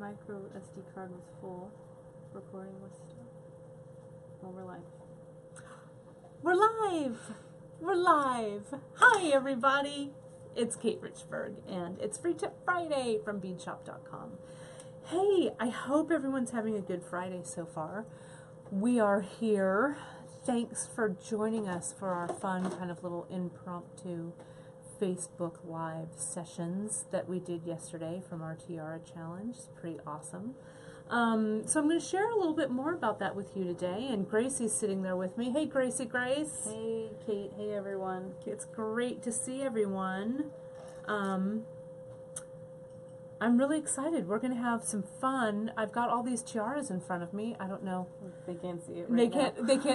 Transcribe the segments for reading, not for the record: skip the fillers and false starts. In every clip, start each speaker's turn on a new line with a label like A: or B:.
A: micro SD card was full. Recording was still. Well, we're live.
B: We're live! We're live! Hi, everybody! It's Kate Richburg, and it's Free Tip Friday from beadshop.com. Hey, I hope everyone's having a good Friday so far. We are here. Thanks for joining us for our fun kind of little impromptu Facebook Live sessions that we did yesterday from our Tiara Challenge. It's pretty awesome. So I'm going to share a little bit more about that with you today, and Gracie's sitting there with me. Hey, Gracie Grace.
A: Hey, Kate. Hey, everyone.
B: It's great to see everyone. I'm really excited. We're going to have some fun. I've got all these tiaras in front of me. I don't know.
A: They can't see it right now.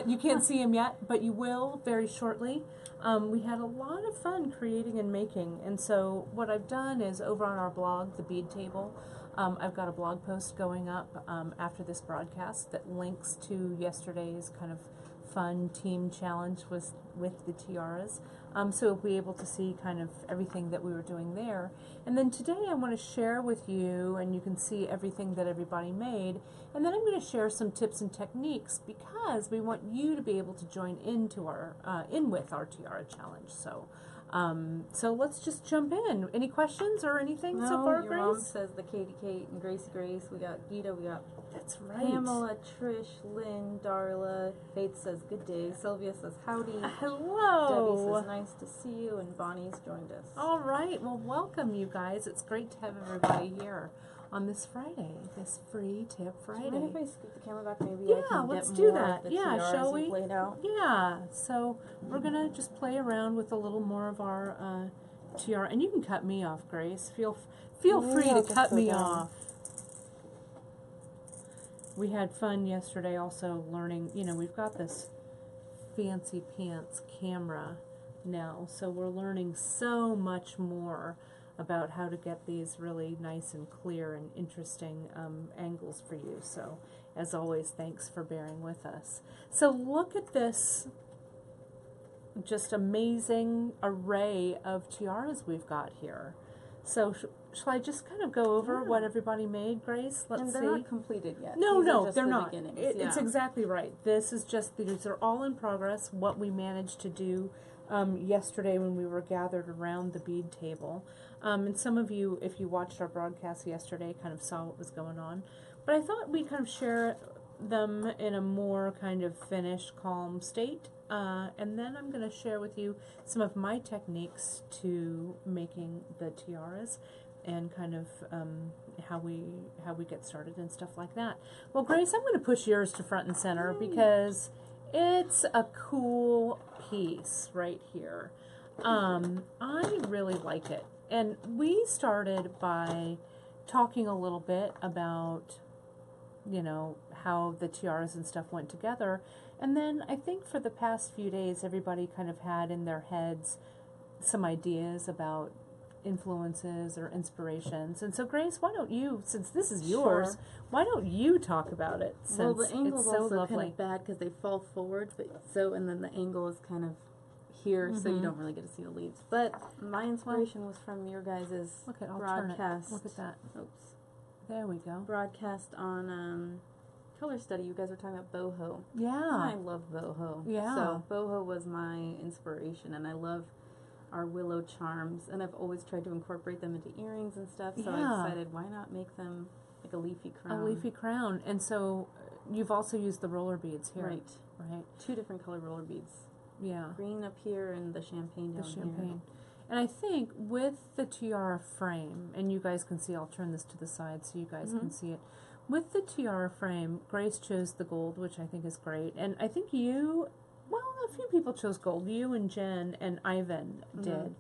B: You can't see them yet, but you will very shortly. We had a lot of fun creating and making, and so what I've done is over on our blog, The Bead Table, I've got a blog post going up after this broadcast that links to yesterday's kind of fun team challenge with the tiaras. So you'll be able to see kind of everything that we were doing there. And then today I want to share with you, and you can see everything that everybody made. And then I'm going to share some tips and techniques because we want you to be able to join into our with our tiara challenge. So let's just jump in. Any questions or anything so far,
A: your
B: Grace?
A: mom says the Katie Kate and Gracie Grace. We got Gita, we got
B: That's right.
A: Pamela, Trish, Lynn, Darla. Faith says good day. Sylvia says howdy.
B: Hello.
A: Debbie says nice to see you, and Bonnie's joined us.
B: All right. Well, welcome, you guys. It's great to have everybody here on this Friday, this Free Tip Friday.
A: Do you mind if I scoot the camera back? Maybe
B: Yeah,
A: I can
B: let's
A: get
B: do
A: more
B: that.
A: of the
B: Yeah,
A: tiaras
B: shall we?
A: you've laid out.
B: Yeah. So we're gonna just play around with a little more of our tiara, and you can cut me off, Grace. Feel free
A: I'll
B: to
A: just
B: cut
A: go
B: me
A: down.
B: off. We had fun yesterday also learning, we've got this fancy pants camera now, so we're learning so much more about how to get these really nice and clear and interesting angles for you. So as always, thanks for bearing with us. So look at this just amazing array of tiaras we've got here. So shall I just kind of go over what everybody made, Grace? Let's
A: And they're
B: see.
A: not completed yet.
B: No,
A: These are
B: no,
A: just
B: they're
A: the
B: not.
A: beginnings.
B: It's exactly right. These are all in progress, what we managed to do yesterday when we were gathered around the bead table. And some of you, if you watched our broadcast yesterday, kind of saw what was going on. But I thought we'd kind of share them in a more kind of finished, calm state. And then I'm going to share with you some of my techniques to making the tiaras and kind of how we get started and stuff like that. Well, Grace, I'm going to push yours to front and center because it's a cool piece right here. I really like it. And we started by talking a little bit about, how the tiaras and stuff went together. And then I think for the past few days, everybody kind of had in their heads some ideas about influences or inspirations. And so, Grace, why don't you, since this is yours, why don't you talk about it? Since
A: well, the angle's
B: it's so
A: also
B: lovely.
A: kind of bad because they fall forward, and then the angle is kind of here, so you don't really get to see the leaves. But my inspiration was from your guys'
B: Look at, I'll
A: broadcast.
B: turn it. Look at that.
A: Oops.
B: There we go.
A: Broadcast on color study. You guys were talking about boho.
B: Yeah.
A: I love boho.
B: Yeah.
A: So boho was my inspiration, and I love our willow charms, and I've always tried to incorporate them into earrings and stuff. So I decided, why not make them like a leafy crown?
B: A leafy crown. And so you've also used the roller beads here.
A: Right.
B: Right.
A: 2 different color roller beads.
B: Yeah.
A: Green up here and the champagne down
B: Champagne. And I think with the tiara frame, and you guys can see, I'll turn this to the side so you guys can see it. With the tiara frame, Grace chose the gold, which I think is great. And I think a few people chose gold. You and Jen and Ivan did.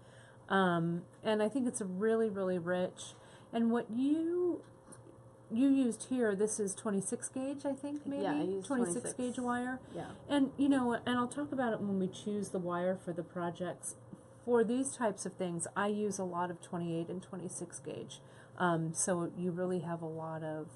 B: And I think it's a really, really rich. And what you used here, this is 26 gauge, I think, maybe?
A: Yeah, I used
B: 26 gauge wire.
A: Yeah.
B: And, and I'll talk about it when we choose the wire for the projects. For these types of things, I use a lot of 28 and 26 gauge. So you really have a lot of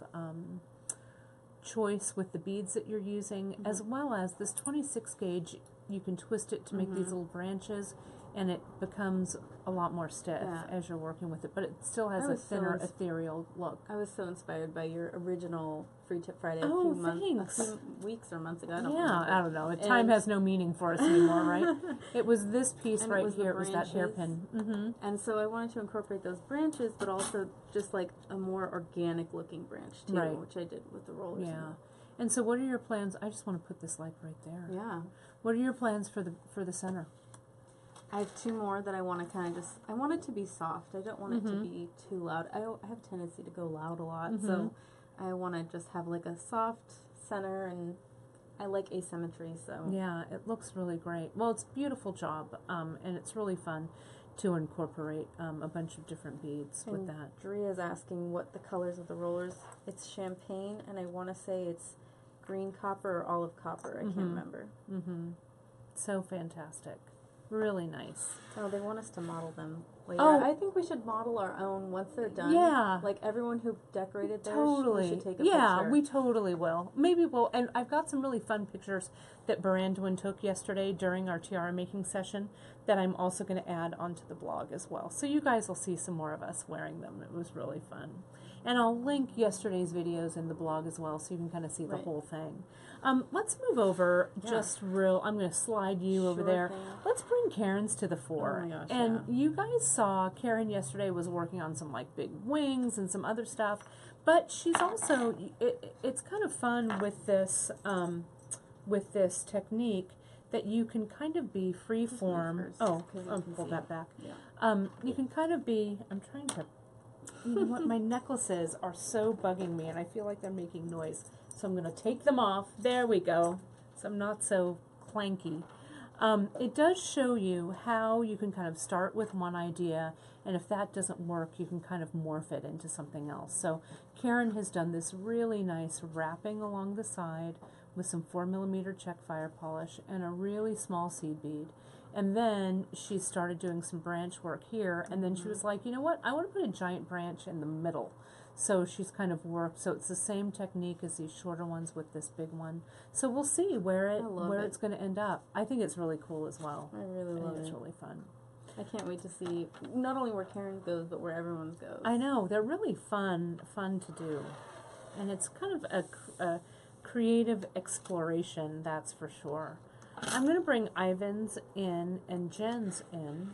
B: choice with the beads that you're using, as well as this 26 gauge, you can twist it to make these little branches. and it becomes a lot more stiff as you're working with it, but it still has a thinner, ethereal look.
A: I was so inspired by your original Free Tip Friday a few weeks or months ago. I
B: don't know. Time has no meaning for us anymore, right? It was this piece right here. It was that hairpin. Mm-hmm.
A: And so I wanted to incorporate those branches, but also just like a more organic looking branch too, which I did with the rollers.
B: Yeah. And so what are your plans? I just want to put this like right there.
A: Yeah.
B: What are your plans for the center?
A: I have two more that I want to kind of just, I want it to be soft. I don't want it to be too loud. I have a tendency to go loud a lot, so I want to just have like a soft center, and I like asymmetry, so.
B: Yeah, it looks really great. Well, it's a beautiful job, and it's really fun to incorporate a bunch of different beads with that.
A: Drea is asking what the colors of the rollers. It's champagne, and I want to say it's green copper or olive copper. I can't remember.
B: So fantastic. Really nice.
A: Oh, they want us to model them later. Oh, I think we should model our own once they're done.
B: Yeah.
A: Like everyone who decorated theirs,
B: totally.
A: we should take a picture.
B: Yeah, we totally will. Maybe we'll. And I've got some really fun pictures that Brandwin took yesterday during our tiara making session that I'm also going to add onto the blog as well. So you guys will see some more of us wearing them. It was really fun. And I'll link yesterday's videos in the blog as well, so you can kind of see the whole thing. Let's move over I'm going to slide you over there. Let's bring Karen's to the fore.
A: Oh my gosh,
B: and you guys saw Karen yesterday was working on some like big wings and some other stuff, but she's also, it's kind of fun with this technique that you can kind of be free form. I'll pull that back. Yeah. You can kind of be, I'm trying to, you know what, my necklaces are so bugging me and I feel like they're making noise. So I'm going to take them off. There we go. So I'm not so clanky. It does show you how you can kind of start with one idea, and if that doesn't work, you can kind of morph it into something else. So Karen has done this really nice wrapping along the side with some 4mm check fire polish and a really small seed bead. And then she started doing some branch work here, and then she was like, you know what, I want to put a giant branch in the middle. So she's kind of worked, so it's the same technique as these shorter ones with this big one. So we'll see where it's going to end up. I think it's really cool as well.
A: I really love it.
B: It's really fun.
A: I can't wait to see not only where Karen goes, but where everyone's goes.
B: I know, they're really fun to do. And it's kind of a creative exploration, that's for sure. I'm going to bring Ivan's in and Jen's in,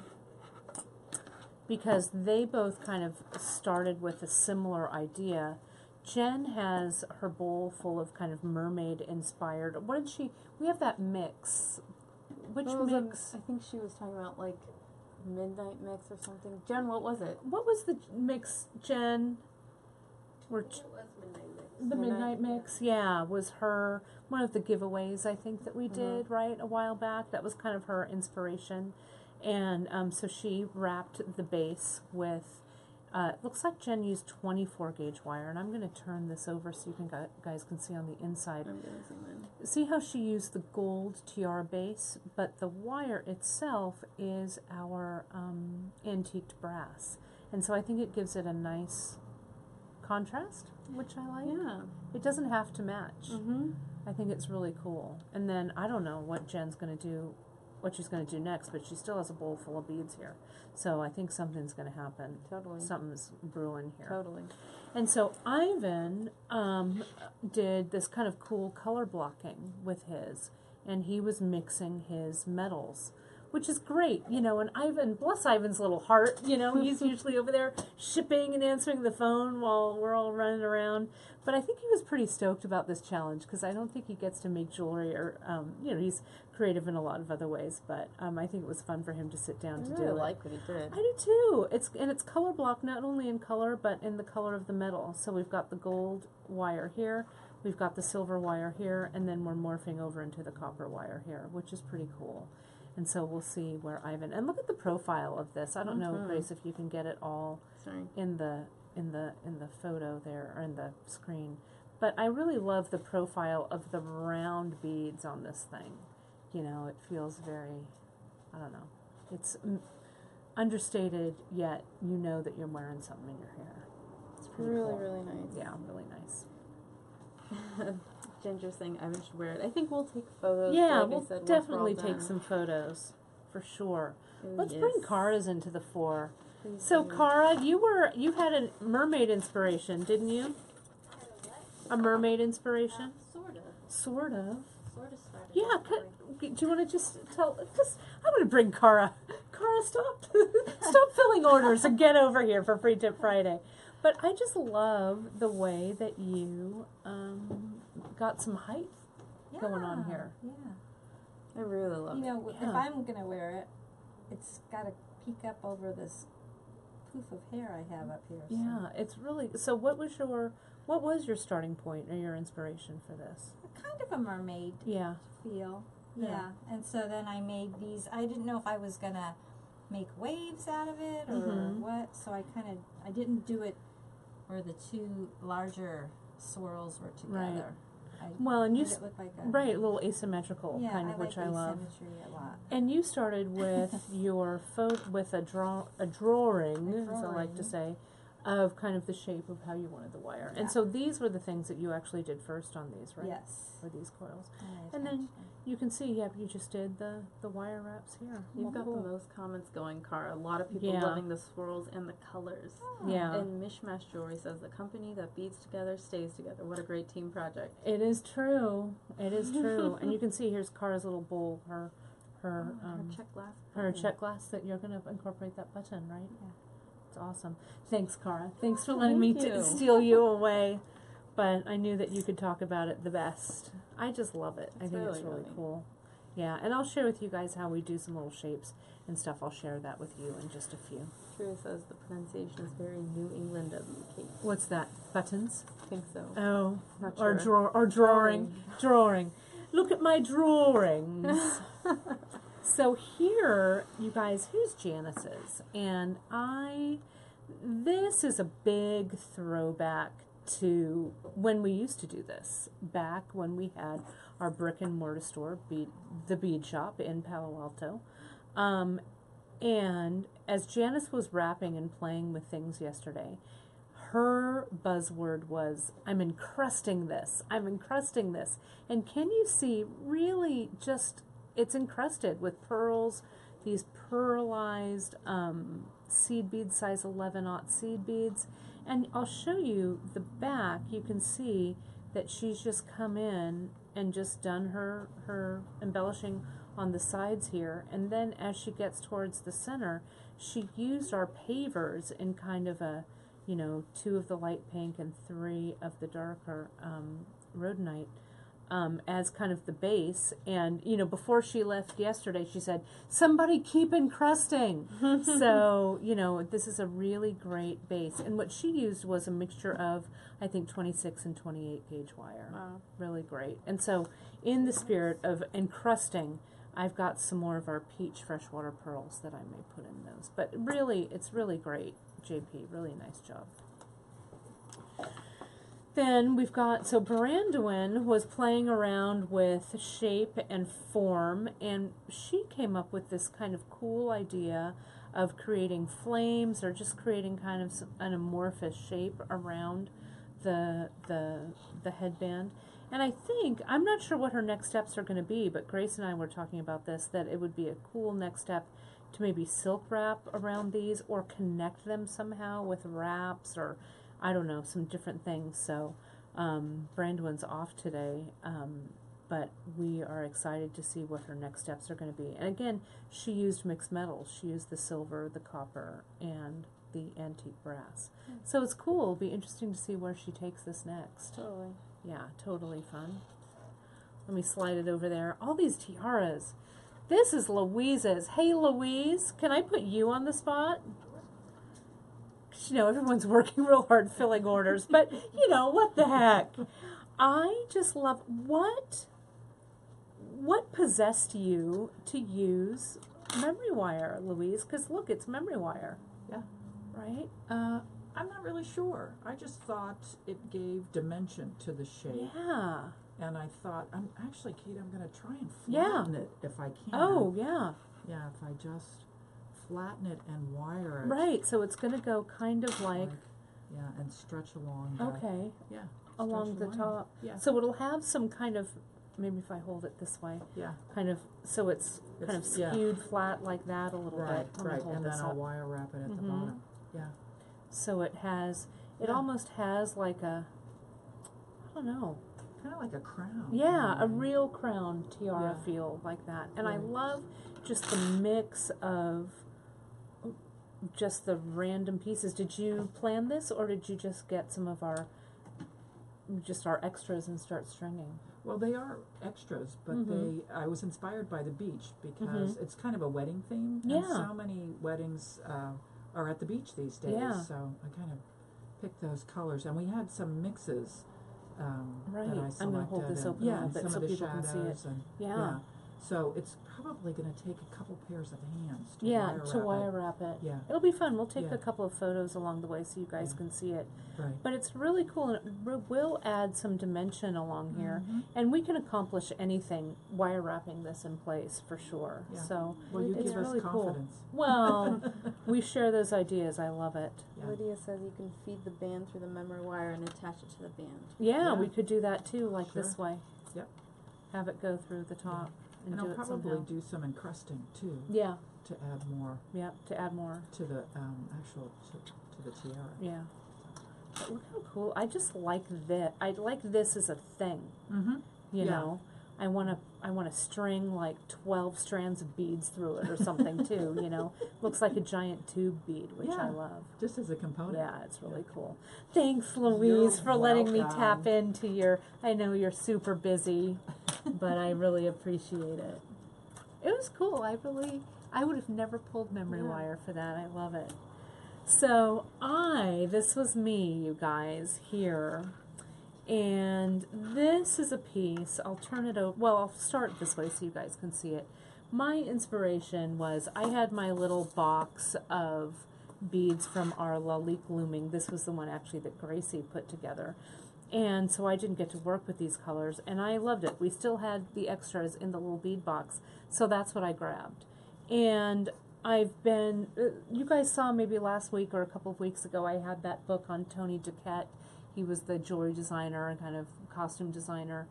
B: because they both kind of started with a similar idea. Jen has her bowl full of kind of mermaid inspired. What did she? We have that mix. Which mix?
A: I think she was talking about like midnight mix or something. Jen, what was it?
B: What was the mix, Jen?
C: It was midnight mix.
B: The midnight mix, yeah, was her one of the giveaways I think that we did a while back. That was kind of her inspiration. And so she wrapped the base with, it looks like Jen used 24 gauge wire, and I'm going to turn this over so you guys can see on the inside.
A: I'm going to zoom in.
B: See how she used the gold tiara base, but the wire itself is our antiqued brass. And so I think it gives it a nice contrast, which I like.
A: Yeah.
B: It doesn't have to match. I think it's really cool. And then I don't know what Jen's going to do, what she's going to do next, but she still has a bowl full of beads here. So I think something's going to happen.
A: Totally.
B: Something's brewing here.
A: Totally.
B: And so Ivan did this kind of cool color blocking with his, and he was mixing his metals, which is great, you know, and Ivan, bless Ivan's little heart, you know, he's usually over there shipping and answering the phone while we're all running around. But I think he was pretty stoked about this challenge, because I don't think he gets to make jewelry, or, you know, he's creative in a lot of other ways, but I think it was fun for him to sit down to do it.
A: I really like what he did.
B: I do too. It's color block, not only in color, but in the color of the metal. So we've got the gold wire here, we've got the silver wire here, and then we're morphing over into the copper wire here, which is pretty cool. And so we'll see where Ivan, and look at the profile of this. I don't know, Grace, if you can get it all in the photo there, or in the screen. But I really love the profile of the round beads on this thing. You know, it feels very, I don't know, it's understated, yet you know that you're wearing something in your hair. It's pretty cool.
A: Really nice.
B: Yeah, really nice.
A: Ginger saying Ivan should wear it. I think we'll take photos.
B: Yeah,
A: like
B: we'll
A: I said,
B: definitely take some photos. for sure.
A: Oh,
B: Let's
A: yes.
B: bring Kara's into the fore.
A: Please
B: So
A: do.
B: Kara, you had a mermaid inspiration, didn't you? A mermaid inspiration?
C: Sort of.
B: Sort of.
C: Sort of started.
B: Yeah,
C: that way.
B: do you want to just tell? I'm going to bring Kara. Kara, stop, stop filling orders and get over here for Free Tip Friday. But I just love the way that you got some height going on here.
D: Yeah.
A: I really love
D: You
A: it.
D: know,
B: Yeah.
D: if I'm gonna wear it, it's got to peek up over this poof of hair I have up here. So.
B: Yeah, it's really. So, what was your starting point or your inspiration for this?
D: Kind of a mermaid
B: Yeah.
D: feel.
B: Yeah.
D: Yeah. And so then I made these. I didn't know if I was gonna make waves out of it or
B: Mhm.
D: what. So I didn't do it where the two larger swirls were together.
B: Well, and you
D: made it look like a
B: right, a little asymmetrical
D: yeah,
B: kind of,
D: like
B: which I love.
D: asymmetry a lot.
B: And you started with your with a drawing, as I like to
D: drawing.
B: say, of kind of the shape of how you wanted the wire. And
D: Yeah.
B: so these were the things that you actually did first on these, right?
D: Yes.
B: For these coils.
D: I
B: And then
D: attached them.
B: you can see, yeah, you just did the wire wraps here.
A: You've
B: Well,
A: got
B: cool.
A: the most comments going, Cara. A lot of people
B: Yeah.
A: loving the swirls and the colors.
B: Yeah.
A: And Mishmash Jewelry says the company that beads together stays together. What a great team project.
B: It is true. It is true. And you can see here's Cara's little bowl, her
A: Her check glass.
B: her
A: button.
B: check glass that you're going to incorporate that button, right?
D: Yeah.
B: It's awesome. Thanks, Cara. Thanks for letting me
A: Thank you.
B: steal you away. But I knew that you could talk about it the best. I just love it. I
A: It's
B: think it's
A: really
B: really
A: yummy.
B: cool. Yeah, and I'll share with you guys how we do some little shapes and stuff. I'll share that with you in just a few.
A: True says the pronunciation is very New England of you, Kate.
B: What's that? Buttons?
A: I think so.
B: Oh,
A: Not
B: or
A: sure.
B: drawing. Look at my drawings. So here, you guys, here's Janice's, and this is a big throwback to when we used to do this, back when we had our brick and mortar store, the bead shop in Palo Alto. And as Janice was wrapping and playing with things yesterday, her buzzword was, I'm encrusting this. And can you see, really just, it's encrusted with pearls, these pearlized seed beads, size 11/0 seed beads. And I'll show you the back. You can see that she's just come in and just done her embellishing on the sides here. And then as she gets towards the center, she used our pavers in kind of a, 2 of the light pink and 3 of the darker rhodonite as kind of the base. And, before she left yesterday, she said, somebody keep encrusting. So, this is a really great base. And what she used was a mixture of, I think, 26 and 28 gauge wire.
A: Wow.
B: Really great. And so, in the spirit of encrusting, I've got some more of our peach freshwater pearls that I may put in those. But really, it's really great, JP. Really nice job. Then we've got, so Brandwin was playing around with shape and form, and she came up with this kind of cool idea of creating flames or just creating kind of an amorphous shape around the headband. And I think, I'm not sure what her next steps are going to be, but Grace and I were talking about this, that it would be a cool next step to maybe silk wrap around these or connect them somehow with wraps or, I don't know, some different things. So Brandwin's off today, but we are excited to see what her next steps are going to be. And again, she used mixed metals. She used the silver, the copper, and the antique brass. So it's cool. It'll be interesting to see where she takes this next.
A: Totally.
B: Yeah, totally fun. Let me slide it over there. All these tiaras. This is Louise's. Hey, Louise, can I put you on the spot? 'Cause, everyone's working real hard filling orders, but, what the heck? I just love, what possessed you to use memory wire, Louise? Because, look, it's memory wire.
E: Yeah.
B: Right?
E: I'm not really sure. I just thought it gave dimension to the shape.
B: Yeah.
E: And I thought, Kate, I'm going to try and
B: Yeah.
E: flatten it if I can.
B: Oh, yeah.
E: Yeah, if I just flatten it and wire it.
B: Right, so it's going to go kind of like,
E: Yeah, and stretch along the,
B: okay,
E: yeah,
B: along
E: stretch
B: the
E: line.
B: top.
E: Yeah.
B: So it'll have some kind of maybe if I hold it this way,
E: Yeah.
B: kind of, so it's kind of
E: yeah.
B: skewed flat like that a little
E: Right,
B: bit. Let me
E: right,
B: hold
E: and
B: this
E: then I'll
B: up.
E: wire wrap it at the
B: Mhm.
E: bottom. Yeah.
B: So it has, it
E: Yeah.
B: almost has like a, I don't know,
E: Kind of like a crown.
B: yeah, a
E: in way.
B: real crown tiara
E: Yeah.
B: feel like that. And I
E: Right.
B: love just the mix of just the random pieces. Did you plan this, or did you just get some of our extras and start stringing?
E: Well, they are extras, but
B: Mhm.
E: I was inspired by the beach because it's kind of a wedding theme.
B: Yeah.
E: And so many weddings are at the beach these days.
B: Yeah.
E: So I kind of picked those colors. And we had some mixes
B: Right.
E: that I
B: I'm
E: selected.
B: gonna hold this
E: and,
B: open a
E: yeah,
B: little
E: and
B: bit
E: some
B: so
E: of the
B: people can see
E: shadows
B: it.
E: and
B: Yeah.
E: So it's probably going to take a couple pairs of hands to
B: Yeah,
E: wire
B: to
E: wrap
B: wire
E: it.
B: wrap it.
E: Yeah.
B: It'll be fun. We'll take
E: Yeah.
B: a couple of photos along the way so you guys
E: Yeah.
B: can see it.
E: Right.
B: But it's really cool, and it will add some dimension along here.
E: Mhm.
B: And we can accomplish anything wire wrapping this in place for sure.
E: Yeah.
B: So
E: Well, you
B: it's
E: give us
B: really cool.
E: confidence.
B: Well, we share those ideas. I love it.
E: Yeah.
A: Lydia says you can feed the band through the memory wire and attach it to the band.
B: Yeah,
E: Yeah.
B: we could do that too, like this
E: Sure.
B: way.
E: Yep.
B: Have it go through the top and
E: And
B: do
E: I'll
B: it
E: probably
B: somehow.
E: do some encrusting too
B: Yeah,
E: to add more
B: yeah, to add more.
E: to the actual to the tiara.
B: Yeah. But look how cool. I just like this. I like this as a thing.
E: Mm-hmm.
B: You
E: Yeah.
B: know, I want to string like 12 strands of beads through it or something too, you know. Looks like a giant tube bead, which I
E: Yeah.
B: love.
E: Just as a component.
B: Yeah, it's really cool. Thanks, Louise,
E: You're
B: for letting me
E: welcome.
B: tap into your, I know you're super busy, but I really appreciate it. It was cool. I would have never pulled memory
A: Yeah.
B: wire for that. I love it. So this was me, you guys, here. And this is a piece, I'll turn it over, well, I'll start this way so you guys can see it. My inspiration was, I had my little box of beads from our Lalique Looming. This was the one actually that Gracie put together. And so I didn't get to work with these colors, and I loved it. We still had the extras in the little bead box, so that's what I grabbed. And I've been, you guys saw maybe last week or a couple of weeks ago, I had that book on Tony Duquette. He was the jewelry designer and kind of costume designer.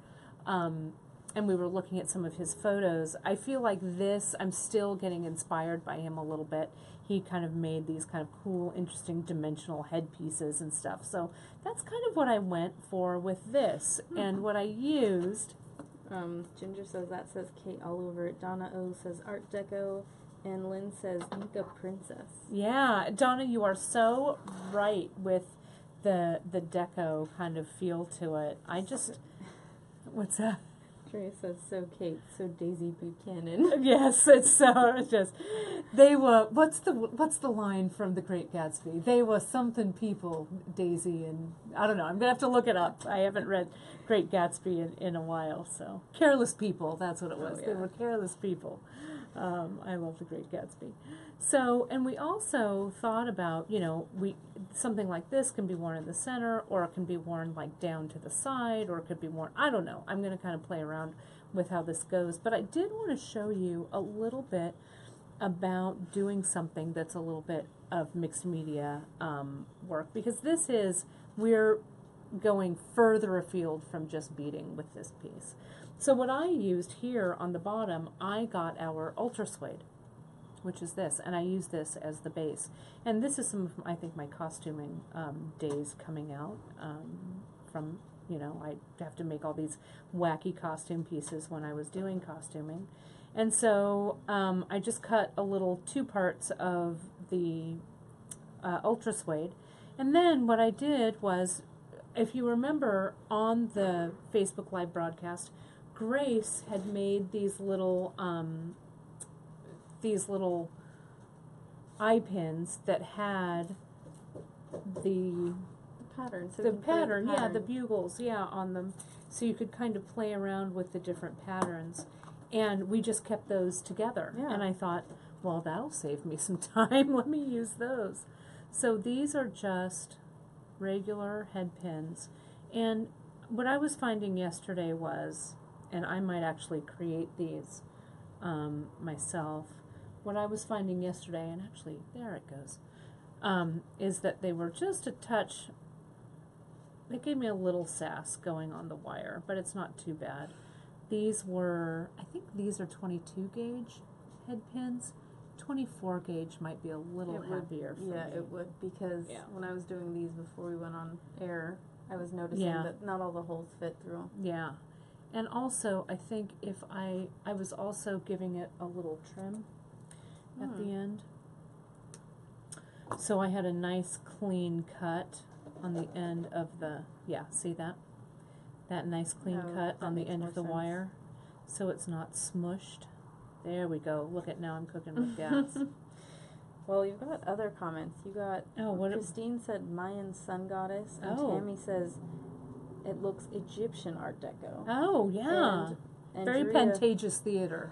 B: And we were looking at some of his photos. I feel like this, I'm still getting inspired by him a little bit. He kind of made these kind of cool, interesting dimensional headpieces and stuff. So that's kind of what I went for with this. And what I used,
A: Ginger says that says Kate all over it. Donna O says Art Deco, and Lynn says Nika Princess.
B: yeah, Donna, you are so right with the deco kind of feel to it. I just, what's that?
A: Trey says so Kate, so Daisy Buchanan.
B: Yes, it's so, it's just, they were, what's the line from The Great Gatsby? They were something people, Daisy, and I don't know, I'm gonna have to look it up. I haven't read Great Gatsby in a while, so. Careless people, that's what it was.
A: Oh,
B: They
A: yeah.
B: were careless people. I love The Great Gatsby. So, and we also thought about, you know, something like this can be worn in the center, or it can be worn like down to the side, or it could be worn, I don't know. I'm going to kind of play around with how this goes. But I did want to show you a little bit about doing something that's a little bit of mixed media work, because we're going further afield from just beading with this piece. So what I used here on the bottom, I got our Ultra Suede, which is this, and I use this as the base. And this is some of, I think, my costuming days coming out from, you know, I have to make all these wacky costume pieces when I was doing costuming. And so I just cut a little 2 parts of the Ultra Suede. And then what I did was, if you remember on the Facebook Live broadcast, Grace had made these little eye pins that had the
A: Pattern. So
B: the
A: we can play with
B: pattern, yeah, the
A: pattern.
B: bugles, yeah, on them, so you could kind of play around with the different patterns. And we just kept those together.
A: Yeah.
B: And I thought, well, that'll save me some time. Let me use those. So these are just regular head pins. And what I was finding yesterday was, and I might actually create these myself, what I was finding yesterday, and actually, there it goes, is that they were just a touch, they gave me a little sass going on the wire, but it's not too bad. These were, I think these are 22 gauge head pins. 24 gauge might be a little heavier for
A: Yeah,
B: me.
A: it would, because
B: Yeah.
A: when I was doing these before we went on air, I was noticing
B: Yeah.
A: that not all the holes fit through.
B: Yeah. And also, I think if I was also giving it a little trim at the end. So I had a nice clean cut on the end of the, see that? That nice clean
A: Oh,
B: cut
A: that
B: on the
A: makes
B: end
A: more
B: of the
A: sense.
B: wire. So it's not smushed. There we go. Look at now I'm cooking with gas.
A: Well, you've got other comments. You got,
B: what
A: Christine said Mayan sun goddess, and
B: Oh.
A: Tammy says it looks Egyptian Art Deco.
B: Oh, yeah.
A: And
B: Very
A: Drea-
B: Pantages Theater.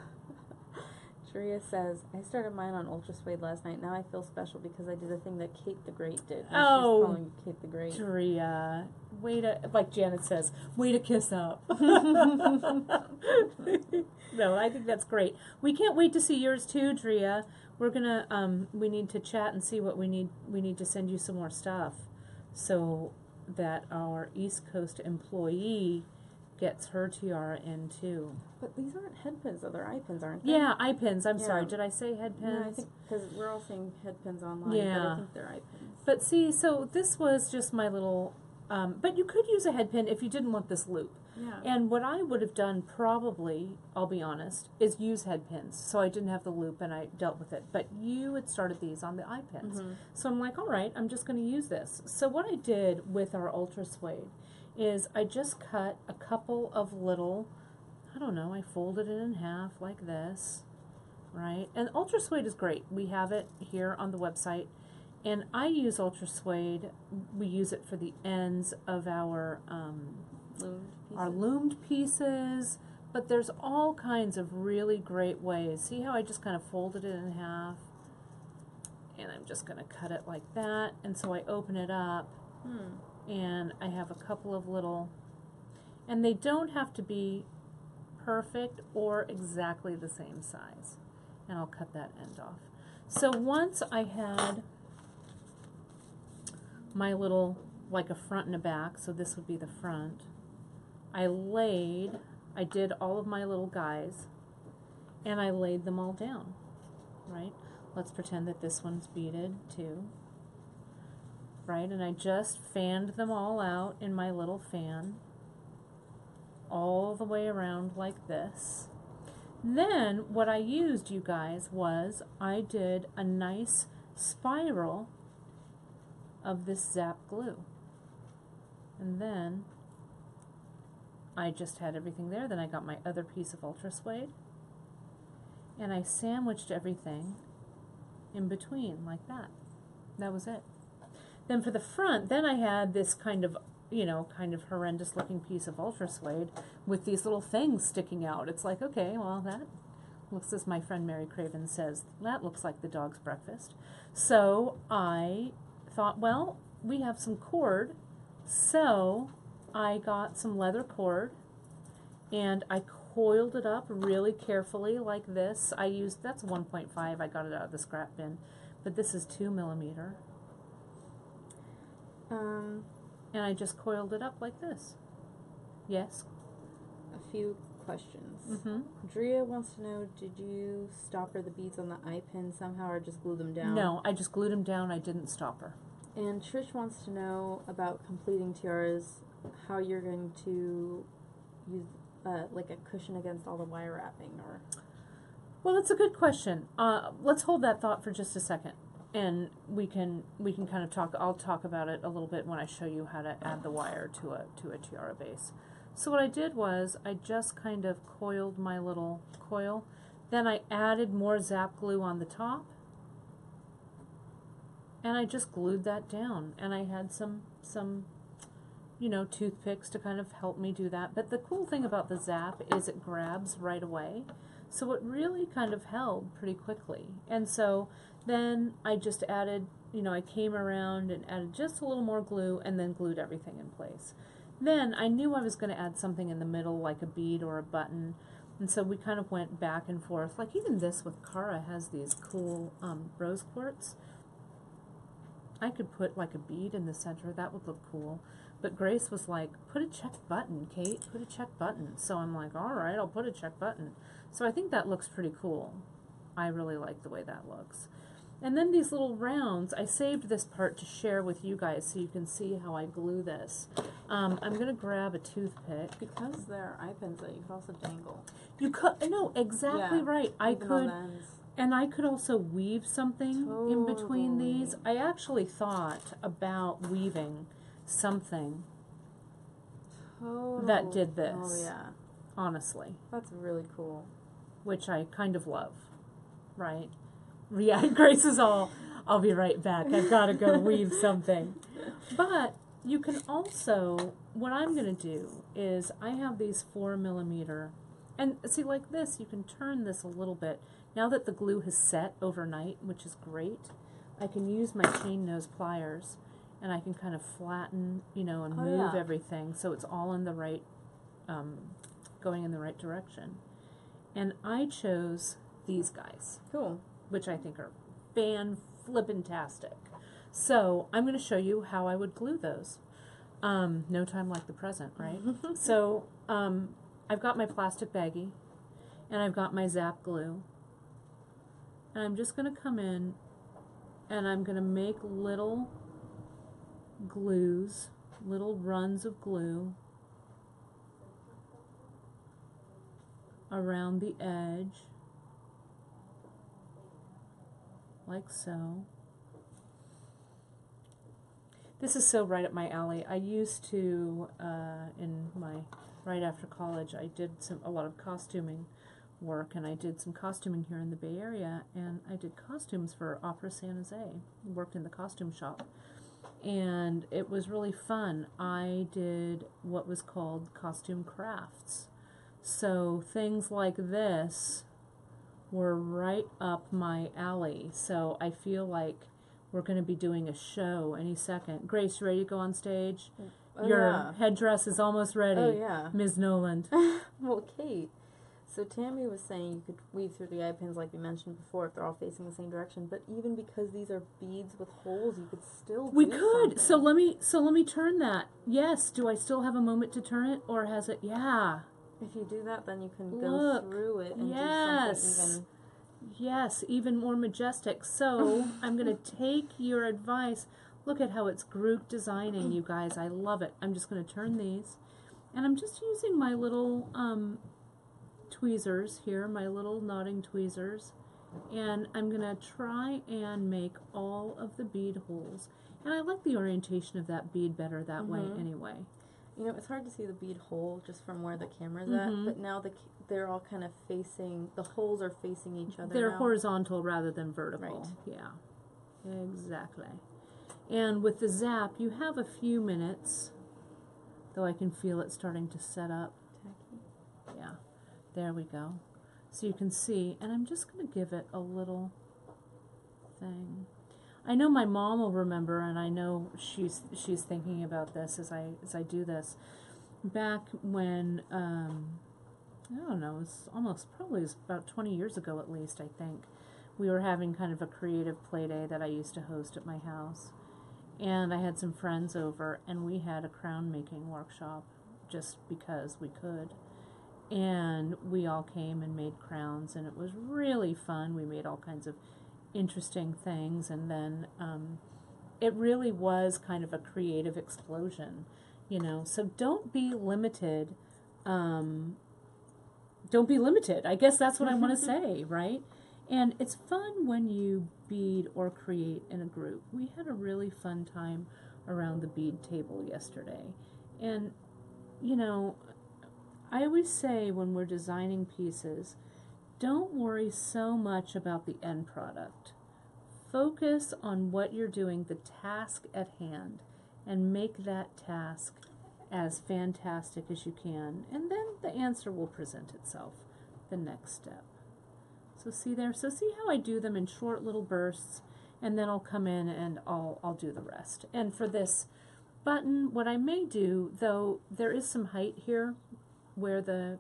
A: Drea says, I started mine on Ultra Suede last night. Now I feel special because I did a thing that Kate the Great did. And
B: Oh.
A: she's calling you Kate the Great.
B: Drea, way to, like Janet says, way to kiss up. No, I think that's great. We can't wait to see yours too, Drea. We're gonna, we need to chat and see what we need. We need to send you some more stuff so that our East Coast employee gets her tiara in too.
A: But these aren't head pins, though. They're eye pins, aren't they?
B: Yeah, eye pins. I'm
A: Yeah.
B: sorry. Did I say head pins?
A: No, I think, because we're all seeing head pins online, but
B: Yeah.
A: I think they're eye pins.
B: But see, so this was just my little, but you could use a head pin if you didn't want this loop.
A: Yeah.
B: And what I would have done probably, I'll be honest, is use head pins. So I didn't have the loop and I dealt with it. But you had started these on the eye pins. So I'm like, all right, I'm just going to use this. So what I did with our Ultra Suede is I just cut a couple of little, I don't know, I folded it in half like this, right? And Ultra Suede is great. We have it here on the website. And I use Ultra Suede. We use it for the ends of our loomed pieces, but there's all kinds of really great ways. See how I just kind of folded it in half? And I'm just going to cut it like that. And so I open it up, and I have a couple of little, and they don't have to be perfect or exactly the same size. And I'll cut that end off. So once I had my little, like a front and a back, so this would be the front, I did all of my little guys, and I laid them all down, right? Let's pretend that this one's beaded too, right? And I just fanned them all out in my little fan, all the way around like this. Then what I used, you guys, was I did a nice spiral of this zap glue. And then I just had everything there. Then I got my other piece of Ultra Suede, and I sandwiched everything in between like that. That was it. Then for the front, then I had this kind of horrendous looking piece of Ultra Suede with these little things sticking out. It's like, okay, well, that looks, as my friend Mary Craven says, that looks like the dog's breakfast. So I thought, well, we have some cord, so I got some leather cord and I coiled it up really carefully like this. That's 1.5, I got it out of the scrap bin, but this is 2 millimeter. And I just coiled it up like this. Yes?
A: A few questions.
B: Mm-hmm.
A: Drea wants to know, did you stopper the beads on the eye pin somehow or just glue them down?
B: No, I just glued them down. I didn't stop her.
A: And Trish wants to know about completing tiaras, how you're going to use like a cushion against all the wire wrapping, or...
B: Well, that's a good question. Let's hold that thought for just a second, and we can kind of talk. I'll talk about it a little bit when I show you how to add the wire to a tiara base. So what I did was I just kind of coiled my little coil. Then I added more zap glue on the top, and I just glued that down. And I had some toothpicks to kind of help me do that. But the cool thing about the zap is it grabs right away. So it really kind of held pretty quickly. And so then I just added, I came around and added just a little more glue and then glued everything in place. Then I knew I was going to add something in the middle, like a bead or a button. And so we kind of went back and forth. Like even this with Cara has these cool rose quartz. I could put like a bead in the center. That would look cool. But Grace was like, put a check button, Kate, put a check button. So I'm like, all right, I'll put a check button. So I think that looks pretty cool. I really like the way that looks. And then these little rounds, I saved this part to share with you guys so you can see how I glue this. I'm going to grab a toothpick.
A: Because they're eye pins that you could also dangle.
B: You could, no, exactly right. I
A: Even
B: could,
A: on the ends.
B: and I could also weave something in between
A: Totally.
B: these. I actually thought about weaving something that did this.
A: Oh yeah,
B: honestly,
A: that's really cool.
B: which I kind of love, right? Yeah, Grace is all, I'll be right back. I've got to go weave something. But you can also, what I'm going to do is I have these 4mm, and see, like this, you can turn this a little bit. Now that the glue has set overnight, which is great, I can use my chain nose pliers, and I can kind of flatten, and move everything so it's all in the right, going in the right direction. And I chose these guys.
A: Cool.
B: Which I think are fan-flippin-tastic. So I'm going to show you how I would glue those. No time like the present, right? So I've got my plastic baggie, and I've got my Zap glue. And I'm just going to come in, and I'm going to make little glues, little runs of glue around the edge. Like so. This is so right up my alley. I used to, right after college, I did a lot of costuming work, and I did some costuming here in the Bay Area, and I did costumes for Opera San Jose. Worked in the costume shop, and it was really fun. I did what was called costume crafts. So things like this were right up my alley. So I feel like we're going to be doing a show any second. Grace, you ready to go on stage?
A: Oh,
B: Your headdress is almost ready.
A: Oh yeah.
B: Ms. Noland.
A: Well, Kate. So Tammy was saying you could weave through the eye pins like we mentioned before if they're all facing the same direction. But even because these are beads with holes, you could still.
B: We
A: do
B: could.
A: something.
B: So let me turn that. Yes. Do I still have a moment to turn it, or has it? Yeah.
A: If you do that, then you can
B: Look,
A: go through it and
B: yes.
A: do something even.
B: Yes, even more majestic. So I'm going to take your advice. Look at how it's group designing, you guys. I love it. I'm just going to turn these. And I'm just using my little tweezers here, my little knotting tweezers. And I'm going to try and make all of the bead holes. And I like the orientation of that bead better that way anyway.
A: You know, it's hard to see the bead hole just from where the camera's at, but now they're all kind of facing, the holes are facing each other.
B: They're
A: now.
B: horizontal rather than vertical.
A: Right.
B: Yeah, exactly. And with the Zap, you have a few minutes, though I can feel it starting to set up.
A: Tacky.
B: Yeah, there we go. So you can see, and I'm just going to give it a little thing. I know my mom will remember, and I know she's thinking about this as I do this. Back when I don't know, it's probably about 20 years ago at least, I think, we were having kind of a creative play day that I used to host at my house, and I had some friends over, and we had a crown making workshop just because we could. And we all came and made crowns, and it was really fun. We made all kinds of interesting things, and then it really was kind of a creative explosion, so don't be limited. Don't be limited. I guess that's what I want to say, right? And it's fun when you bead or create in a group. We had a really fun time around the bead table yesterday, and I always say when we're designing pieces, don't worry so much about the end product. Focus on what you're doing, the task at hand, and make that task as fantastic as you can. And then the answer will present itself, the next step. So see there? So see how I do them in short little bursts, and then I'll come in and I'll do the rest. And for this button, what I may do, though there is some height here where the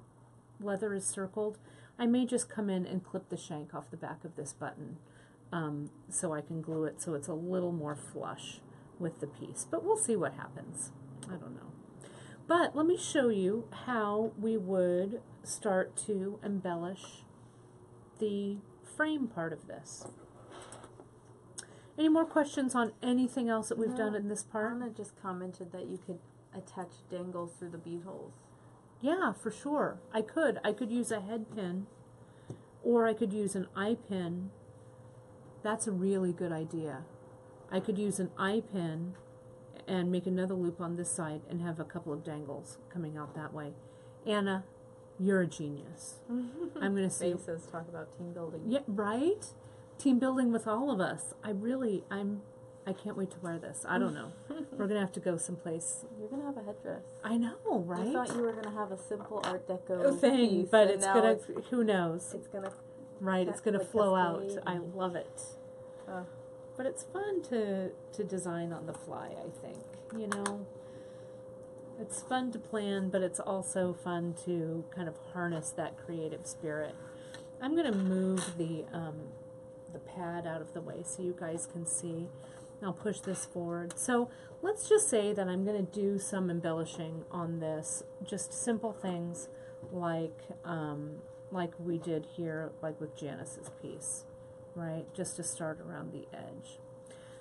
B: leather is circled, I may just come in and clip the shank off the back of this button so I can glue it so it's a little more flush with the piece. But we'll see what happens. I don't know. But let me show you how we would start to embellish the frame part of this. Any more questions on anything else that we've done in this part?
A: Anna just commented that you could attach dangles through the bead holes.
B: Yeah, for sure. I could. I could use a head pin, or I could use an eye pin. That's a really good idea. I could use an eye pin and make another loop on this side and have a couple of dangles coming out that way. Anna, you're a genius. I'm going to see.
A: Faces talk about team building.
B: Yeah, right? Team building with all of us. I can't wait to wear this. I don't know. We're going to have to go someplace.
A: You're going to have a headdress.
B: I know, right?
A: I thought you were going to have a simple Art Deco
B: thing,
A: piece,
B: but
A: and
B: it's
A: now
B: going to, who knows?
A: It's going to,
B: right, it's going to
A: like
B: flow out.
A: cascade.
B: I love it. But it's fun to design on the fly, I think. You know, it's fun to plan, but it's also fun to kind of harness that creative spirit. I'm going to move the pad out of the way so you guys can see. I'll push this forward. So let's just say that I'm going to do some embellishing on this, just simple things like we did here, like with Janice's piece, right? Just to start around the edge.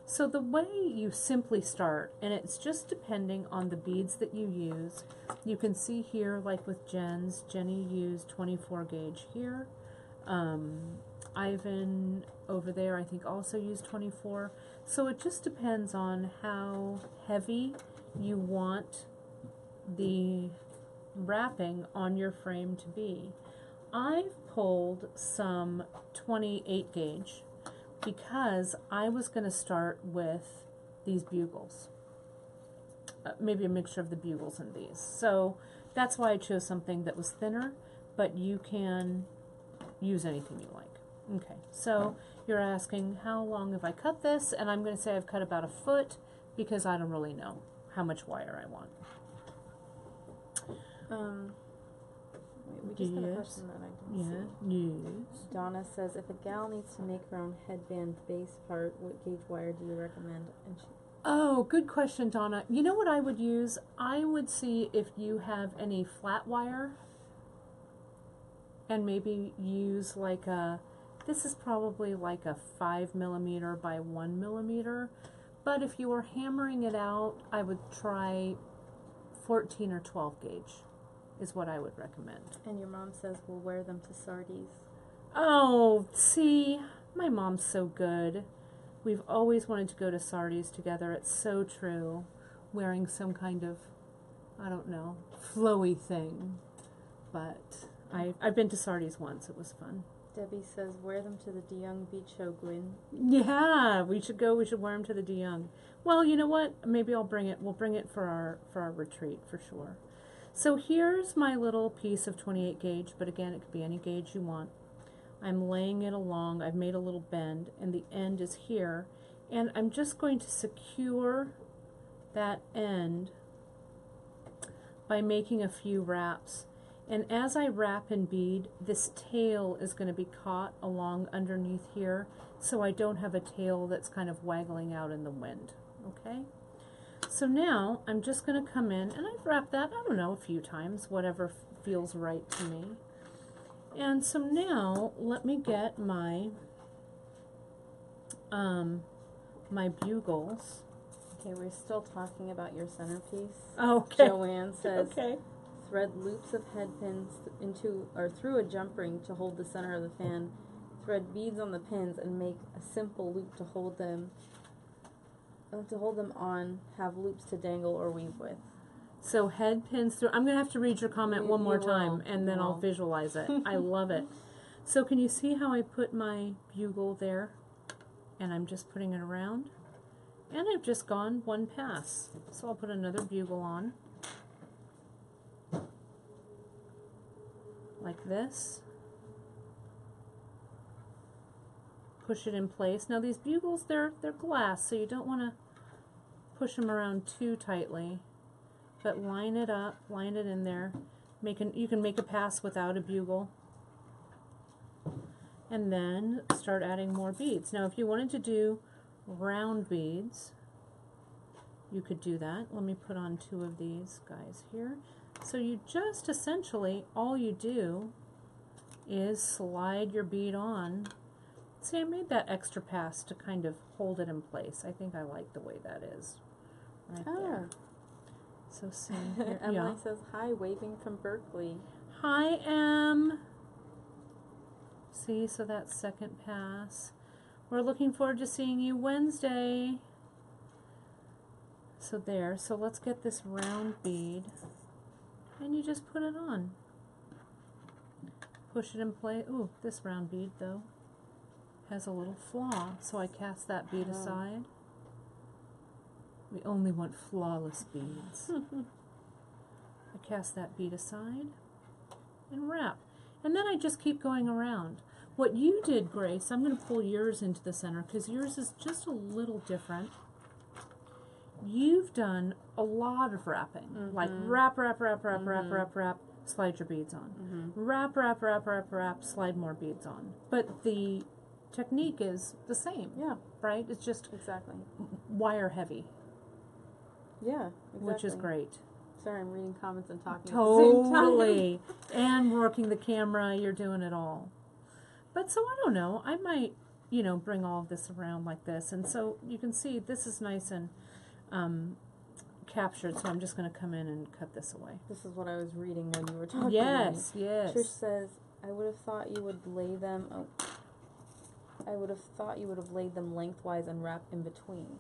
B: So the way you simply start, and it's just depending on the beads that you use. You can see here, like with Jenny used 24 gauge here. Ivan over there, I think, also used 24. So it just depends on how heavy you want the wrapping on your frame to be. I've pulled some 28 gauge because I was going to start with these bugles. Maybe a mixture of the bugles and these. So that's why I chose something that was thinner, but you can use anything you like. Okay, so you're asking how long have I cut this, and I'm going to say I've cut about a foot because I don't really know how much wire I want.
A: We just got a question that I didn't see.
B: Yes.
A: Donna says, if a gal needs to make her own headband base part, what gauge wire do you recommend? And she,
B: Oh, good question, Donna. You know what I would use? I would see if you have any flat wire, and maybe use like a, this is probably like a 5mm by 1mm, but if you were hammering it out, I would try 14 or 12 gauge is what I would recommend.
A: and your mom says we'll wear them to Sardi's.
B: Oh, see, my mom's so good. We've always wanted to go to Sardi's together. It's so true. Wearing some kind of, I don't know, flowy thing. But I've been to Sardi's once. It was fun.
A: Debbie says wear them to the DeYoung Beach Show, Gwyn.
B: Yeah, we should go. We should wear them to the DeYoung. Well, you know what? Maybe I'll bring it. We'll bring it for our retreat for sure. So here's my little piece of 28 gauge, but again, it could be any gauge you want. I'm laying it along. I've made a little bend, and the end is here. And I'm just going to secure that end by making a few wraps. And as I wrap and bead, this tail is going to be caught along underneath here, so I don't have a tail that's kind of waggling out in the wind. Okay? So now I'm just going to come in, and I've wrapped that, I don't know, a few times, whatever feels right to me. And so now let me get my my bugles.
A: Okay, we're still talking about your centerpiece.
B: Okay.
A: Joanne says
B: Okay.
A: thread loops of head pins into or through a jump ring to hold the center of the fan. Thread beads on the pins and make a simple loop to hold them on. Have loops to dangle or weave with.
B: So head pins through. I'm going to have to read your comment one more
A: You
B: time,
A: will.
B: and then
A: You
B: I'll
A: will.
B: visualize it. I love it. So can you see how I put my bugle there? And I'm just putting it around. And I've just gone one pass. So I'll put another bugle on. Like this. Push it in place. Now these bugles, they're glass, so you don't want to push them around too tightly. But line it up, line it in there. You can make a pass without a bugle. And then start adding more beads. Now if you wanted to do round beads, you could do that. Let me put on 2 of these guys here. So you just essentially, all you do is slide your bead on. See, I made that extra pass to kind of hold it in place. I think I like the way that is. Right there. So same here.
A: Emily says, hi, waving from Berkeley.
B: Hi, Em. See, so that's second pass. We're looking forward to seeing you Wednesday. So there. So let's get this round bead. And you just put it on. Push it in place. Ooh, this round bead, though, has a little flaw. So I cast that bead aside. We only want flawless beads. I cast that bead aside and wrap. And then I just keep going around. What you did, Grace, I'm going to pull yours into the center because yours is just a little different. You've done a lot of wrapping. Like wrap, wrap, wrap, wrap, wrap, wrap, wrap, slide your beads on. Wrap, wrap, wrap, wrap, wrap, slide more beads on. But the technique is the same.
A: Yeah.
B: Right? It's just
A: Exactly.
B: wire heavy.
A: Yeah, exactly.
B: Which is great.
A: Sorry, I'm reading comments and talking at the same time.
B: Totally. And working the camera, you're doing it all. But so I don't know, I might, you know, bring all of this around like this. And so you can see this is nice and captured, so I'm just going to come in and cut this away.
A: This is what I was reading when you were talking.
B: Yes, yes.
A: Trish says, I would have thought you would lay them, I would have thought you would have laid them lengthwise and wrapped in between.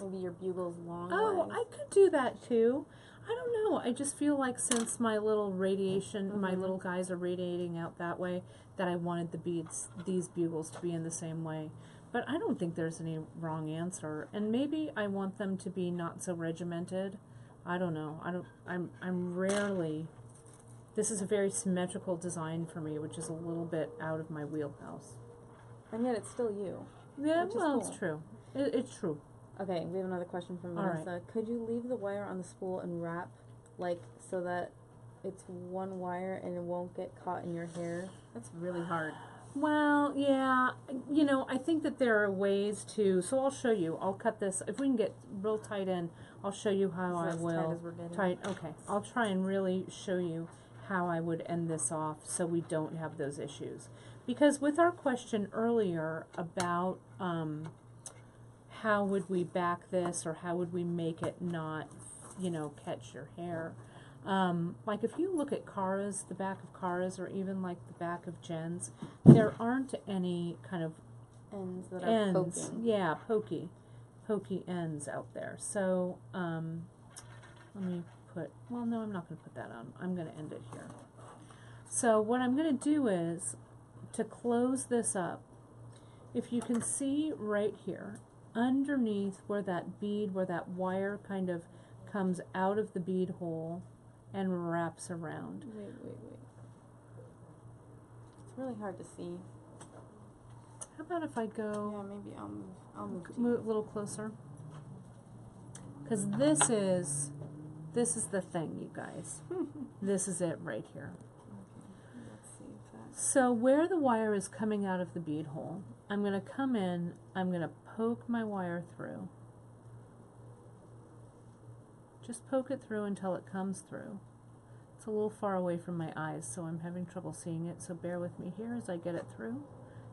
A: Maybe your bugle's long
B: Oh,
A: ways.
B: I could do that too. I don't know. I just feel like since my little radiation, my little guys are radiating out that way, that I wanted the beads, these bugles, to be in the same way. But I don't think there's any wrong answer. And maybe I want them to be not so regimented. I don't know. I'm rarely, this is a very symmetrical design for me, which is a little bit out of my wheelhouse.
A: And yet it's still you.
B: Yeah,
A: Which is
B: well,
A: cool.
B: it's true. It's true.
A: Okay, we have another question from
B: All
A: Vanessa.
B: right.
A: Could you leave the wire on the spool and wrap, like, so that it's one wire and it won't get caught in your hair? That's really hard.
B: Well, yeah, you know, I think that there are ways to, so I'll show you. I'll cut this, if we can get real tight in, I'll show you how I
A: As
B: will.
A: tight as we're getting.
B: Tight, okay. I'll try and really show you how I would end this off so we don't have those issues. Because with our question earlier about how would we back this or how would we make it not, you know, catch your hair, like if you look at Cara's, the back of Cara's, or even like the back of Jen's, there aren't any kind of
A: Ends that are
B: ends.
A: poking.
B: Yeah, pokey ends out there. So let me put, well, no, I'm not going to put that on. I'm going to end it here. So what I'm going to do is, to close this up, if you can see right here, underneath where that bead, where that wire kind of comes out of the bead hole and wraps around.
A: Wait. It's really hard to see.
B: How about if I go...
A: Yeah, maybe I'll move to
B: Move a little closer. Because this is the thing, you guys. This is it right here.
A: Let's see if that's...
B: So where the wire is coming out of the bead hole, I'm going to come in, I'm going to poke my wire through. Just poke it through until it comes through. It's a little far away from my eyes, so I'm having trouble seeing it, so bear with me here as I get it through.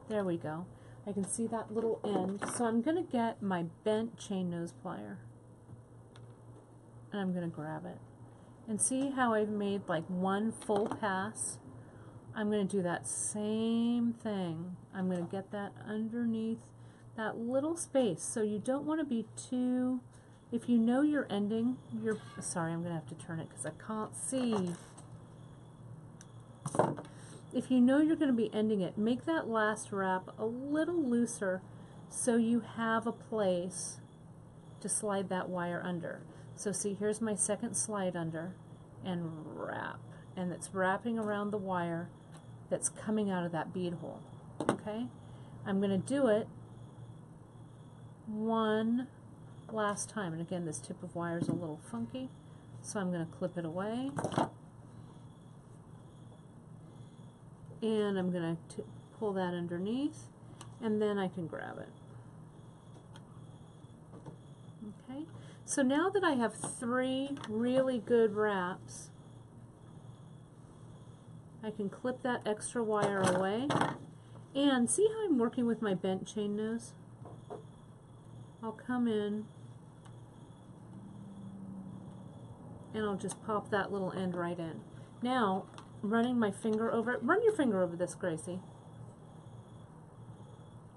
B: There we go. I can see that little end. So I'm going to get my bent chain nose plier. And I'm going to grab it. And see how I've made like one full pass? I'm going to do that same thing. I'm going to get that underneath that little space. So you don't want to be too... If you know you're ending, sorry, I'm going to have to turn it because I can't see. If you know you're going to be ending it, make that last wrap a little looser so you have a place to slide that wire under. So see, here's my second slide under and wrap. And it's wrapping around the wire that's coming out of that bead hole. Okay? I'm going to do it one last time. And again, this tip of wire is a little funky, so I'm going to clip it away. And I'm going to pull that underneath, and then I can grab it. Okay, so now that I have 3 really good wraps, I can clip that extra wire away. And see how I'm working with my bent chain nose? I'll come in and I'll just pop that little end right in. Now, running my finger over it. Run your finger over this, Gracie.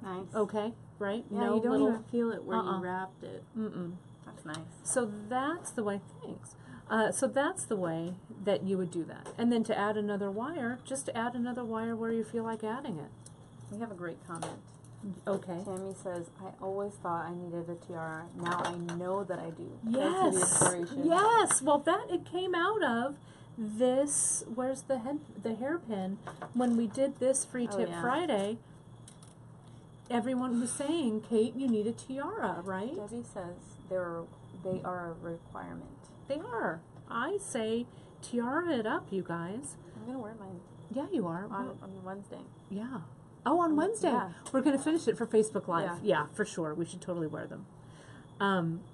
A: Nice.
B: Okay, right?
A: Yeah,
B: no
A: you don't
B: little,
A: even feel it where you wrapped it. That's nice.
B: So that's the way, thanks. So that's the way that you would do that. And then to add another wire, just add another wire where you feel like adding it.
A: We have a great comment.
B: Okay.
A: Tammy says, I always thought I needed a tiara. Now I know that I do.
B: Yes.
A: Thanks for the inspiration.
B: Yes. Well, it came out of this. Where's the hairpin? When we did this free tip Friday, everyone was saying, Kate, you need a tiara, right?
A: Debbie says they are a requirement.
B: They are. I say tiara it up, you guys.
A: I'm going to wear mine.
B: Yeah, you are.
A: On Wednesday.
B: Yeah. Oh, on Wednesday.
A: Yeah.
B: We're going to finish it for Facebook Live. Yeah, for sure. We should totally wear them.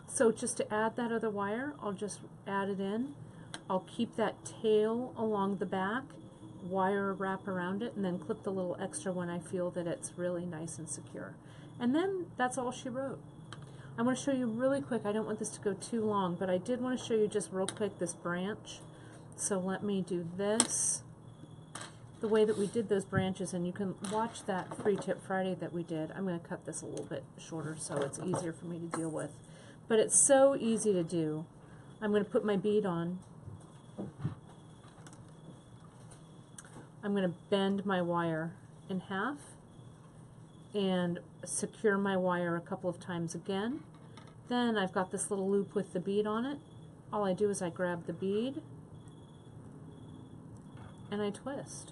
B: So just to add that other wire, I'll just add it in. I'll keep that tail along the back, wire wrap around it, and then clip the little extra when I feel that it's really nice and secure. And then that's all she wrote. I want to show you really quick. I don't want this to go too long, but I did want to show you just real quick this branch. So let me do this. The way that we did those branches, and you can watch that free tip Friday that we did. I'm going to cut this a little bit shorter so it's easier for me to deal with. But it's so easy to do. I'm going to put my bead on. I'm going to bend my wire in half and secure my wire a couple of times again. Then I've got this little loop with the bead on it. All I do is I grab the bead and I twist.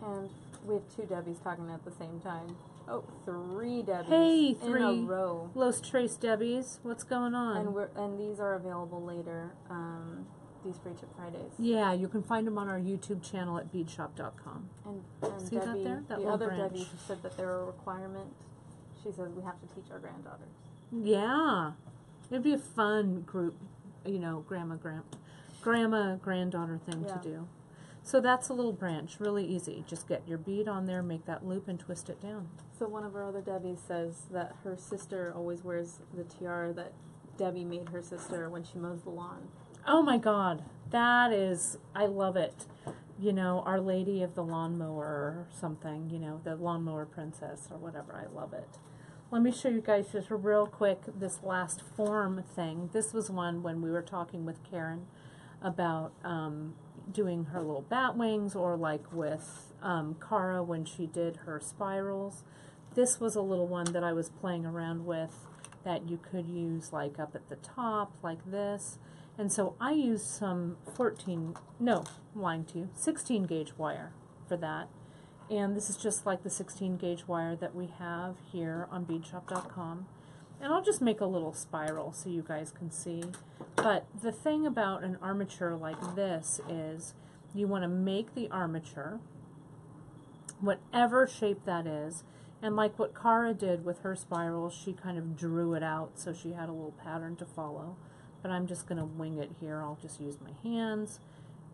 A: And we have 2 Debbies talking at the same time. Oh, 3 Debbies.
B: Hey, 3
A: in a row.
B: Los Trace Debbies. What's going on?
A: And these are available later. These free tip Fridays.
B: Yeah, you can find them on our YouTube channel at beadshop.com.
A: And
B: See
A: Debbie,
B: that there? That
A: the
B: little
A: other
B: branch.
A: Debbie who said that they're a requirement. She says we have to teach our granddaughters.
B: Yeah, it'd be a fun group, you know, grandma, granddaughter thing to do. So that's a little branch, really easy. Just get your bead on there, make that loop, and twist it down.
A: So one of our other Debbies says that her sister always wears the tiara that Debbie made her sister when she mows the lawn.
B: Oh my God, that is, I love it. You know, Our Lady of the Lawnmower or something, you know, the Lawnmower Princess or whatever. I love it. Let me show you guys just real quick this last form thing. This was one when we were talking with Karen about doing her little bat wings, or like with Cara when she did her spirals. This was a little one that I was playing around with that you could use like up at the top like this. And so I used some 16 gauge wire for that. And this is just like the 16 gauge wire that we have here on beadshop.com. And I'll just make a little spiral so you guys can see. But the thing about an armature like this is you want to make the armature, whatever shape that is. And like what Cara did with her spirals, she kind of drew it out so she had a little pattern to follow. But I'm just going to wing it here. I'll just use my hands.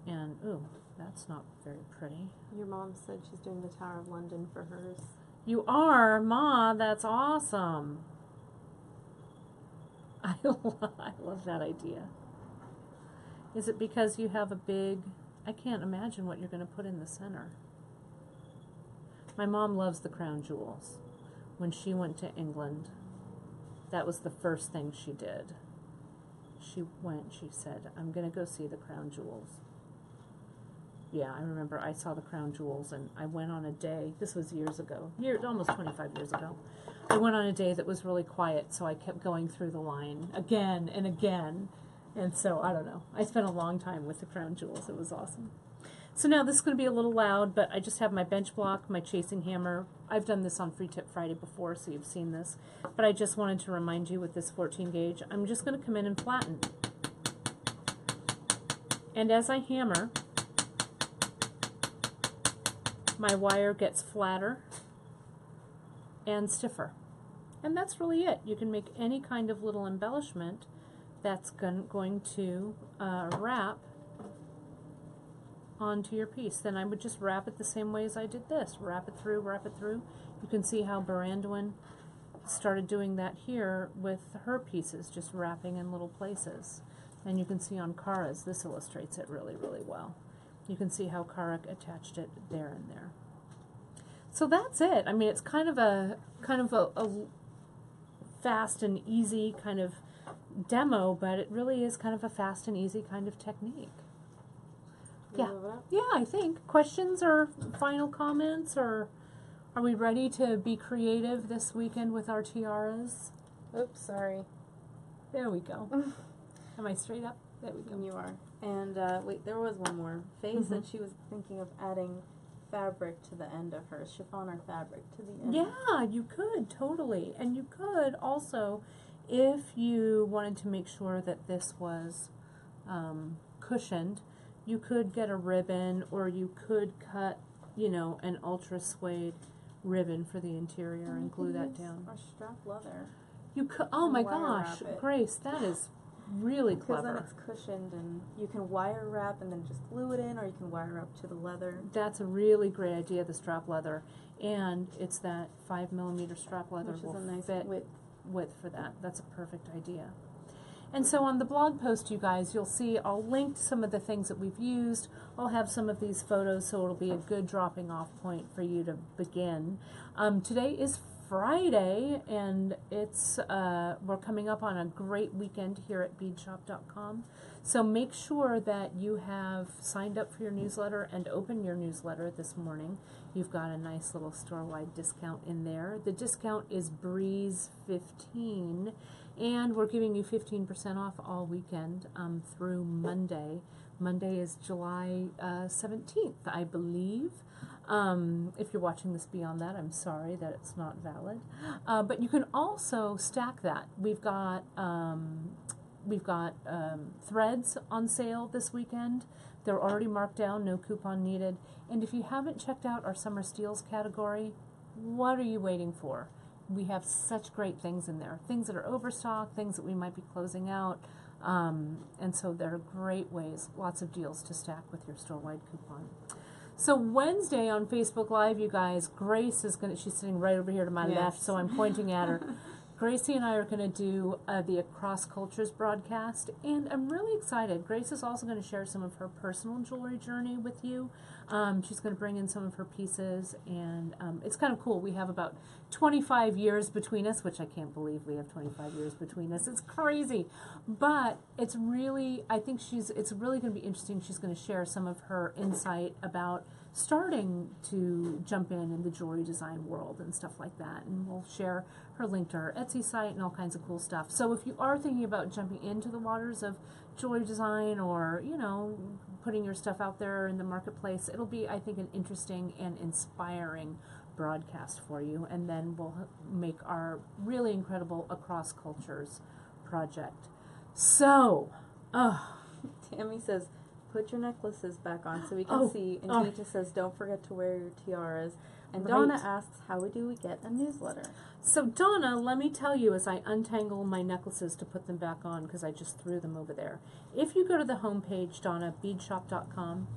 B: And, ooh, that's not very pretty.
A: Your mom said she's doing the Tower of London for hers.
B: You are? Ma, that's awesome. I love that idea. Is it because you have a big... I can't imagine what you're going to put in the center. My mom loves the crown jewels. When she went to England, that was the first thing she did. She said, I'm going to go see the crown jewels. Yeah, I remember I saw the crown jewels, and I went on a day, this was years ago, almost 25 years ago. I went on a day that was really quiet, so I kept going through the line again and again. And so, I don't know, I spent a long time with the crown jewels. It was awesome. So now this is going to be a little loud, but I just have my bench block, my chasing hammer. I've done this on Free Tip Friday before, so you've seen this. But I just wanted to remind you with this 14 gauge, I'm just going to come in and flatten. And as I hammer, my wire gets flatter and stiffer. And that's really it. You can make any kind of little embellishment that's going to wrap onto your piece. Then I would just wrap it the same way as I did this. Wrap it through, wrap it through. You can see how Barandwin started doing that here with her pieces, just wrapping in little places. And you can see on Kara's, this illustrates it really, really well. You can see how Kara attached it there and there. So that's it. I mean, it's kind of a fast and easy kind of demo, but it really is kind of a fast and easy kind of technique. Yeah, I think. Questions or final comments, or are we ready to be creative this weekend with our tiaras?
A: Oops, sorry.
B: There we go. Am I straight up? There we go.
A: You are. And wait, there was one more. Faye said she was thinking of adding fabric to the end of hers, chiffon or fabric to the end.
B: Yeah, you could, totally. And you could also, if you wanted to make sure that this was cushioned, you could get a ribbon, or you could cut, you know, an ultra suede ribbon for the interior and glue that down.
A: Or strap leather.
B: You could, oh my
A: wire
B: gosh,
A: wrap it.
B: Grace, that is really
A: Because then
B: clever.
A: it's cushioned, and you can wire wrap and then just glue it in, or you can wire wrap to the leather.
B: That's a really great idea, the strap leather. And it's that 5mm strap leather
A: Which is
B: will
A: a nice
B: fit
A: width.
B: for that. That's a perfect idea. And so on the blog post, you guys, you'll see I'll link to some of the things that we've used. I'll have some of these photos, so it'll be a good dropping off point for you to begin. Today is Friday, and it's we're coming up on a great weekend here at beadshop.com. So make sure that you have signed up for your newsletter and open your newsletter this morning. You've got a nice little store-wide discount in there. The discount is Breeze15, and we're giving you 15% off all weekend through Monday. Monday is July 17th, I believe. If you're watching this beyond that, I'm sorry that it's not valid. But you can also stack that. We've got threads on sale this weekend. They're already marked down, no coupon needed. And if you haven't checked out our summer steals category, what are you waiting for? We have such great things in there. Things that are overstock, things that we might be closing out. And so there are great ways, lots of deals to stack with your store-wide coupon. So Wednesday on Facebook Live, you guys, Grace is she's sitting right over here to my left, so I'm pointing at her. Gracie and I are going to do the Across Cultures broadcast, and I'm really excited. Grace is also going to share some of her personal jewelry journey with you. She's going to bring in some of her pieces, and it's kind of cool. We have about 25 years between us, which I can't believe we have 25 years between us. It's crazy, but it's really, I think it's really going to be interesting. She's going to share some of her insight about starting to jump in the jewelry design world and stuff like that, and we'll share her link to her Etsy site and all kinds of cool stuff. So if you are thinking about jumping into the waters of jewelry design, or putting your stuff out there in the marketplace, it'll be, I think, an interesting and inspiring broadcast for you. And then we'll make our really incredible Across Cultures project. So
A: Tammy says, put your necklaces back on so we can see. And Anita says, don't forget to wear your tiaras. And Donna asks, how do we get a newsletter?
B: So Donna, let me tell you as I untangle my necklaces to put them back on, because I just threw them over there. If you go to the homepage, Donna, beadshop.com,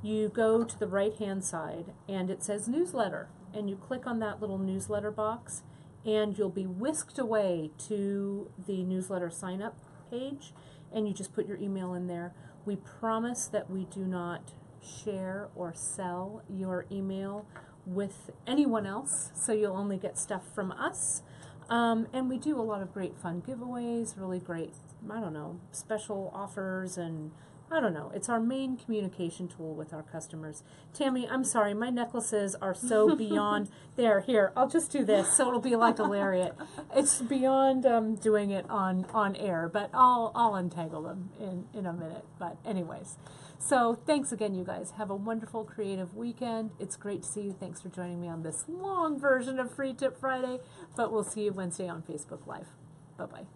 B: you go to the right-hand side, and it says newsletter. And you click on that little newsletter box, and you'll be whisked away to the newsletter sign-up page, and you just put your email in there. We promise that we do not share or sell your email with anyone else, so you'll only get stuff from us. And we do a lot of great fun giveaways, really great, special offers, and it's our main communication tool with our customers. Tammy, I'm sorry, my necklaces are so beyond here, I'll just do this so it'll be like a lariat. It's beyond doing it on air, but I'll untangle them in a minute. But anyways, so thanks again, you guys. Have a wonderful creative weekend. It's great to see you. Thanks for joining me on this long version of Free Tip Friday, but we'll see you Wednesday on Facebook Live. Bye-bye.